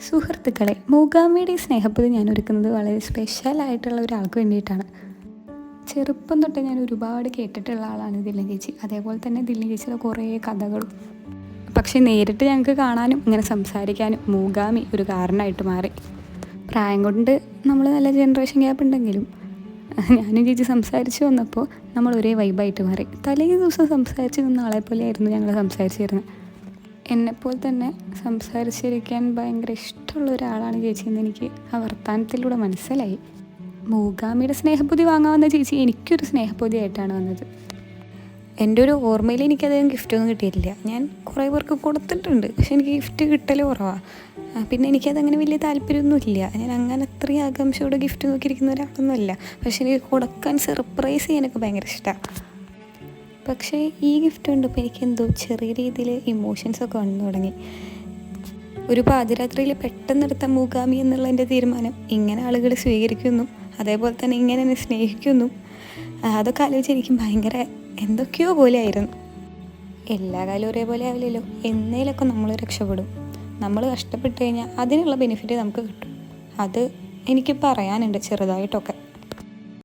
സുഹൃത്തുക്കളെ, മൂകാംബിയുടെ ഈ സ്നേഹപ്പൊതി ഞാൻ ഒരുക്കുന്നത് വളരെ സ്പെഷ്യലായിട്ടുള്ള ഒരാൾക്ക് വേണ്ടിയിട്ടാണ്. ചെറുപ്പം തൊട്ട് ഞാൻ ഒരുപാട് കേട്ടിട്ടുള്ള ആളാണ് ദിൽന ചേച്ചി. അതേപോലെ തന്നെ ദിൽന ചേച്ചിയുടെ കുറേ കഥകളും. പക്ഷേ നേരിട്ട് ഞങ്ങൾക്ക് കാണാനും ഇങ്ങനെ സംസാരിക്കാനും മൂകാംബി ഒരു കാരണമായിട്ട് മാറി. പ്രായം കൊണ്ട് നമ്മൾ നല്ല ജനറേഷൻ ഗ്യാപ്പ് ഉണ്ടെങ്കിലും ഞാനും ചേച്ചി സംസാരിച്ച് വന്നപ്പോൾ നമ്മൾ ഒരേ വൈബായിട്ട് മാറി. തലേ ദിവസം സംസാരിച്ച് നിന്ന ആളെ പോലെയായിരുന്നു ഞങ്ങൾ സംസാരിച്ചിരുന്നത്. എന്നെപ്പോലെ തന്നെ സംസാരിച്ചിരിക്കാൻ ഭയങ്കര ഇഷ്ടമുള്ള ഒരാളാണ് ചേച്ചി എന്ന് എനിക്ക് ആ വർത്തമാനത്തിലൂടെ മനസ്സിലായി. മൂകാംബിയുടെ സ്നേഹപ്പൊതി വാങ്ങാവുന്ന ചേച്ചി എനിക്കൊരു സ്നേഹപ്പൊതിയായിട്ടാണ് വന്നത്. എൻ്റെ ഒരു ഓർമ്മയിൽ എനിക്കധികം ഗിഫ്റ്റൊന്നും കിട്ടിയിട്ടില്ല. ഞാൻ കുറേ പേർക്ക് കൊടുത്തിട്ടുണ്ട്, പക്ഷെ എനിക്ക് ഗിഫ്റ്റ് കിട്ടൽ കുറവാണ്. പിന്നെ എനിക്കതങ്ങനെ വലിയ താല്പര്യമൊന്നുമില്ല. ഞാൻ അങ്ങനെ അത്രയും ആകാംക്ഷയോടെ ഗിഫ്റ്റ് നോക്കിയിരിക്കുന്ന ഒരാളൊന്നുമല്ല. പക്ഷെ എനിക്ക് കൊടുക്കാൻ സർപ്രൈസ് ചെയ്യാനൊക്കെ ഭയങ്കര ഇഷ്ടമാണ്. പക്ഷേ ഈ ഗിഫ്റ്റ് കണ്ടപ്പോൾ എനിക്കെന്തോ ചെറിയ രീതിയിൽ ഇമോഷൻസൊക്കെ വന്നു തുടങ്ങി. ഒരു പാതിരാത്രിയിൽ പെട്ടെന്നെടുത്ത മൂകാംബി എന്നുള്ള എൻ്റെ തീരുമാനം ഇങ്ങനെ ആളുകൾ സ്വീകരിക്കുന്നു, അതേപോലെ തന്നെ ഇങ്ങനെ എന്നെ സ്നേഹിക്കുന്നു, അതൊക്കെ ആലോചിച്ച് എനിക്ക് ഭയങ്കര എന്തൊക്കെയോ പോലെ ആയിരുന്നു. എല്ലാ കാലവും ഒരേപോലെ ആവില്ലല്ലോ. എന്നേലൊക്കെ നമ്മൾ രക്ഷപ്പെടും. നമ്മൾ കഷ്ടപ്പെട്ട് കഴിഞ്ഞാൽ അതിനുള്ള ബെനിഫിറ്റ് നമുക്ക് കിട്ടും. അത് എനിക്ക് പറയാനുണ്ട് ചെറുതായിട്ടൊക്കെ.